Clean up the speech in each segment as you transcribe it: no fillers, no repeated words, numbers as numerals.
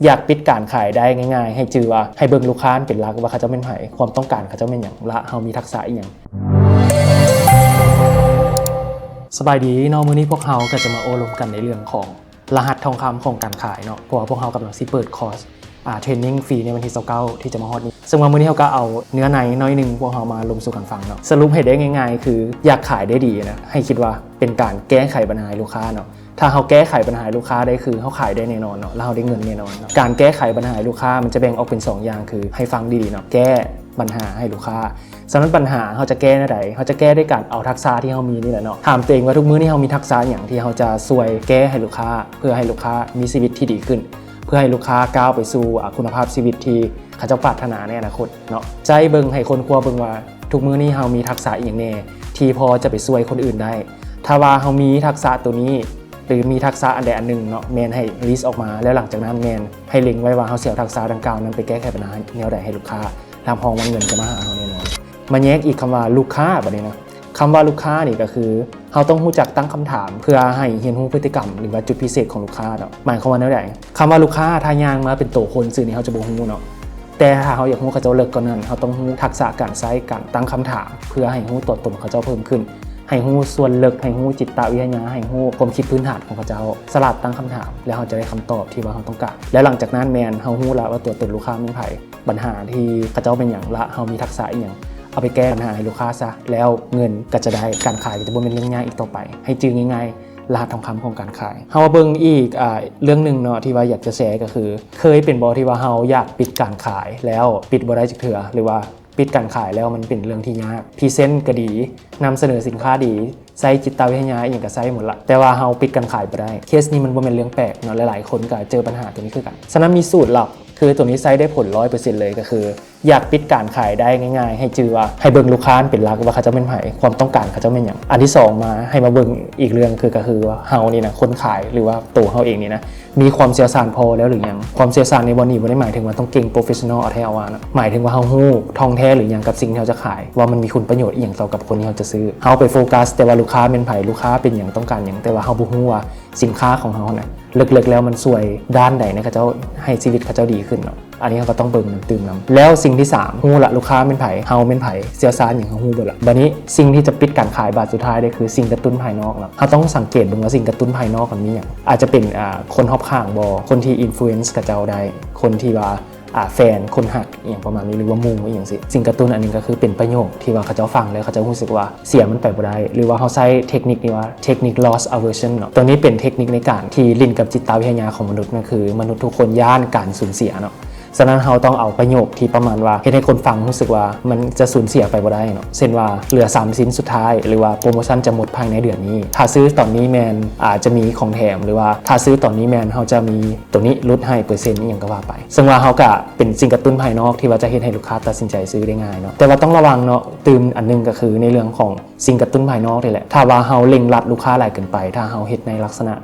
อยากปิดการขายได้ง่ายๆให้จื่อว่าให้เบิ่งลูกค้าเป็นหลักว่าเขาจะเป็นไผความต้องการเขาจะเป็นอย่างละเฮามีทักษะอีหยังสบายดีเนาะมื้อนี้พวกเฮาก็จะมาโอ้ลมกันในเรื่องของรหัสทองคำของการขายเนาะเพราะว่าพวกเฮากำลังสิเปิดคอร์สเทรนนิ่งฟรีในวันที่29ที่จะมาฮอดนี้ซึ่งว่ามื้อนี้เฮาก็เอาเนื้อในน้อยนึงพวกเฮามาลมสู่กันฟังเนาะสรุปให้ได้ง่ายๆคืออยากขายได้ดีนะให้คิดว่าเป็นการแก้ไขปัญหาลูกค้าเนาะถ้าเขาแก้ไขปัญหาลูกค้าได้คือเขาขายได้แน่นอนเนาะแล้วเขาได้เงินแน่นอนเนาะการแก้ไขปัญหาลูกค้ามันจะแบ่งออกเป็น2อย่างคือให้ฟังดีๆเนาะแก้ปัญหาให้ลูกค้าฉะนั้นปัญหาเขาจะแก้ได้เขาจะแก้ด้วยการเอาทักษะที่เขามีนี่แหละเนาะถามตัวเองว่าทุกมื้อนี้เขามีทักษะอย่างที่เขาจะช่วยแก้ให้ลูกค้าเพื่อให้ลูกค้ามีชีวิตที่ดีขึ้นเพื่อให้ลูกค้าก้าวไปสู่คุณภาพชีวิตที่เขาจะปรารถนาในอนาคตเนาะใจเบิ่งให้คนครัวเบิ่งว่าทุกมื้อนี้เขามีทักษะอย่างแน่ที่พอจะไปช่วยคนอื่นได้ถ้าว่าเขามีทักษะตัวนี้หรือมีทักษะอันใดอันหนึ่งเนาะแมนให้ลิสต์ออกมาแล้วหลังจากนั้นแมนให้เล็งไว้ว่าเขาเสียทักษะดังกล่าวนั้นไปแก้ไขปัญหาแนวใดให้ลูกค้าทำห้องวันเงินจะมาหาเขาแน่นอนมาแยกอีกคำว่าลูกค้าแบบนี้นะคำว่าลูกค้านี่ก็คือเขาต้องรู้จักตั้งคำถามเพื่อให้เรียนรู้พฤติกรรมหรือว่าจุดพิเศษของลูกค้าเนาะหมายความว่าแนวใดคำว่าลูกค้าทายางมาเป็นตัวคนสื่อนี้เขาจะบ่รู้เนาะแต่ถ้าเขาอยากรู้เขาจะเลิกก่อนนั้นเขาต้องรู้ทักษะการใช้การตั้งคำถามเพื่อให้รู้ตัวตนเขาจะเพิ่มขึ้นให้รู้ส่วนลึกให้รู้จิตวิทยาให้รู้ความคิดพื้นฐานของเขาเจ้าสลับตั้งคำถามแล้วเขาจะได้คำตอบที่ว่าเขาต้องการและหลังจากนั้นแมนเขารู้แล้วว่าตัวตนลูกค้าเป็นไผปัญหาที่เขาเจ้าเป็นอย่างละเขามีทักษะอย่างเอาไปแก้ปัญหาให้ลูกค้าซะแล้วเงินก็จะได้การขายจะบ่เป็นเรื่องง่ายอีกต่อไปให้จื้อง่ายๆรหัสทองคำของการขายเฮาเบิ่งอีกเรื่องนึงเนาะที่ว่าอยากจะแชร์ก็คือเคยเป็นบ่ที่ว่าเฮาอยากปิดการขายแล้วปิดบ่ได้จักเทื่อหรือว่าปิดการขายแล้วมันเป็นเรื่องที่ยากพรีเซนต์ก็ดีนำเสนอสินค้าดีใส่จิตวิทยาอย่างก็ใส่หมดละแต่ว่าเฮาปิดการขายบ่ได้เคสนี้มันบ่แม่นเรื่องแปลกเนาะหลายๆคนก็เจอปัญหาตัวนี้คือกันฉะนั้นมีสูตรลับคือตัวนี้ใช้ได้ผล 100% เลยก็คืออยากปิดการขายได้ง่ายๆให้จื่อว่าให้เบิ่งลูกค้าเป็นหลักว่าเขาจะเป็นไผความต้องการเขาจะเป็นหยังอันที่2มาให้มาเบิ่งอีกเรื่องก็คือว่าเฮานี่นะคนขายหรือว่าตัวเฮาเองนี่นะมีความเชี่ยวชาญพอแล้วหรือยังความเชี่ยวชาญในวันนี้บ่ได้หมายถึงว่าต้องเก่งโปรเฟสชันนอลเอาแท้เอาว่านะหมายถึงว่าเฮาฮู้ท่องแท้หรือยังกับสิ่งที่เฮาจะขายว่ามันมีคุณประโยชน์อีหยังต่อกับคนที่เฮาจะซื้อเฮาไปโฟกัสแต่ว่าลูกค้าเป็นไผลูกค้าเป็นหยังต้องการหยังแต่ว่าเฮาบ่ฮู้ว่าสินค้าของเฮาน่ะลึกๆแล้วมันช่วยด้านใดนะเขาเจ้าให้ชีวิตเขาเจ้าดีขึ้นเนาะอันนี้เขาก็ต้องเบิ่งตื่นนำแล้วสิ่งที่3ฮู้ละลูกค้าเป็นไผเฮาเป็นไผเสียสารอย่างเฮาฮู้บ่ล่ะบัดนี้สิ่งที่จะปิดการขายบาทสุดท้ายได้คือสิ่งกระตุ้นภายนอกเนาะเฮาต้องสังเกตดูว่าสิ่งกระตุ้นภายนอกมันมีหยังอาจจะเป็นคนรอบข้างบ่คนที่อินฟลูเอนซ์กับเจ้าได้คนที่ว่าแฟนคนหักอย่างประมาณนี้หรือว่ามูอย่างสิสิ่งกระตุ้นอันนึงก็คือเป็นประโยคที่ว่าเขาจะฟังแล้วเขาจะรู้สึกว่าเสียมันไปบ่ได้หรือว่าเขาใช้เทคนิคนี้ว่าเทคนิค loss aversion เนาะตัวนี้เป็นเทคนิคในการที่ลิงก์กับจิตวิทยาของมนุษย์นั่นคือมนุษย์ทุกคนย่านการสูญเสียเนาะฉะนั้นเราต้องเอาประโยคที่ประมาณว่าให้คนฟังรู้สึกว่ามันจะสูญเสียไปบ่ได้เนาะเช่นว่าเหลือ3ชิ้นสุดท้ายหรือว่าโปรโมชั่นจะหมดภายในเดือนนี้ถ้าซื้อตอนนี้แมนอาจจะมีของแถมหรือว่าถ้าซื้อตอนนี้แมนเราจะมีตัวนี้ลดให้เปอร์เซ็นต์อย่างก็ว่าไปซึ่งว่าเขาก็เป็นสิ่งกระตุ้นภายนอกที่ว่าจะเฮ็ดให้ลูกค้าตัดสินใจซื้อได้ง่ายเนาะแต่ว่าต้องระวังเนาะตื่นอันนึงก็คือในเรื่องของสิ่งกระตุ้นภายนอกนี่แหละถ้าว่าเฮาเล็งรัดลูกค้าหลายเกินไปถ้าเฮาเฮ็ดในลักษณะ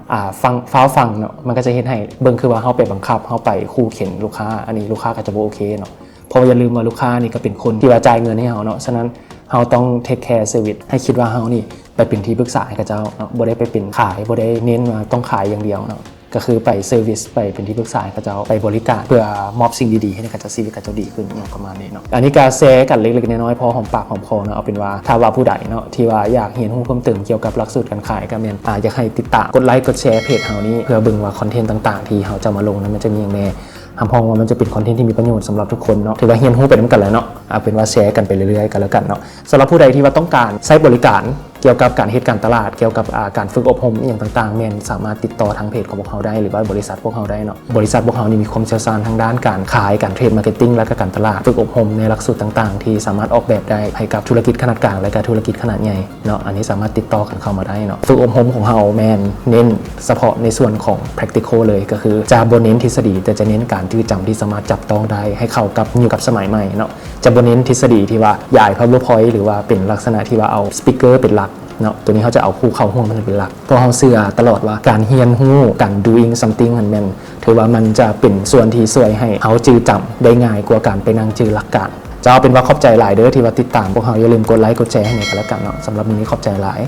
ฟังเนาะมันก็จะเฮ็ดให้เบิ่งคือว่าเฮาไปบังคับเฮาไปขู่เข็นลูกค้าอันนี้ลูกค้าก็จะบ่โอเคเนาะเพราะอย่าลืมว่าลูกค้านี่ก็เป็นคนที่ว่าจ่ายเงินให้เฮาเนาะฉะนั้นเฮาต้องเทคแคร์เซอร์วิสให้คิดว่าเฮานี่ไปเป็นที่ปรึกษาให้กับเจ้าเนาะบ่ได้ไปเป็นขายบ่ได้เน้นว่าต้องขายอย่างเดียวเนาะก็คือไปเซอร์วิสไปเป็นที่ปรึกษาให้กับเจ้าไปบริการเพื่อมอบสิ่งดีๆให้กับเจ้าชีวิตกับเจ้าดีขึ้นอย่างประมาณนี้เนาะอันนี้ก็แชร์กันเล็กๆน้อยๆพอหอมปากหอมคอเนาะเอาเป็นว่าถ้าว่าผู้ใดเนาะที่ว่าอยากเรียนรู้เพิ่มเติมเกี่ยวกับหลักสูตรการขายก็แม่นอยากให้ติดตามกดไลค์กดแชร์เพจเฮานี้เพื่อเบิ่งว่าคอนเทนต์ต่างๆที่เฮาจะมาลงนั้นมันจะมีอย่างแน่หำพองว่ามันจะเป็นคอนเทนต์ที่มีประโยชน์สำหรับทุกคนเนาะถือว่าเรียนรู้ไปด้วยกันแล้วเนาะเอาเป็นว่าแชร์กันไปเรื่อยๆกันแล้วกันเนาะสำหรับผู้ใดที่ว่าต้องการใช้บริการเกี่ยวกับการเฮ็ดการตลาดเกี่ยวกับการฝึกอบรมอย่างต่างๆแม่นสามารถติดต่อทางเพจของพวกเราได้หรือว่าบริษัทพวกเราได้เนาะบริษัทพวกเรานี่มีความเชี่ยวชาญทางด้านการขายการเทรดมาร์เก็ตติ้งและก็การตลาดฝึกอบรมในหลักสูตรต่างๆที่สามารถออกแบบได้ให้กับธุรกิจขนาดกลางและก็ธุรกิจขนาดใหญ่เนาะอันนี้สามารถติดต่อกันเข้ามาได้เนาะฝึกอบรมของเราแม่นเน้นเฉพาะในส่วนของ practical เลยก็คือจะบ่เน้นทฤษฎีแต่จะเน้นการจื้อจำที่สามารถจับต้องได้ให้เข้ากับอยู่กับสมัยใหม่เนาะจะบ่เน้นทฤษฎีที่ว่าย้าย PowerPoint หรือว่าเป็นลักษณะที่ว่าเอาสปีกเกอร์เป็นหลักเนาะตัวนี้เขาจะเอาคู่เข้าห้องมันเป็นหลักเพราะเขาเชื่อตลอดว่าการเรียนรู้การ doing something มันแม่นถือว่ามันจะเป็นส่วนที่ช่วยให้เขาจื้อจำได้ง่ายกว่าการไปนั่งจื้อหลักการจะเอาเป็นว่าขอบใจหลายเด้อที่ว่าติดตามพวกเขาอย่าลืมกดไลค์กดแชร์ให้หน่อยกันแล้วกันเนาะสำหรับวันนี้ขอบใจหลาย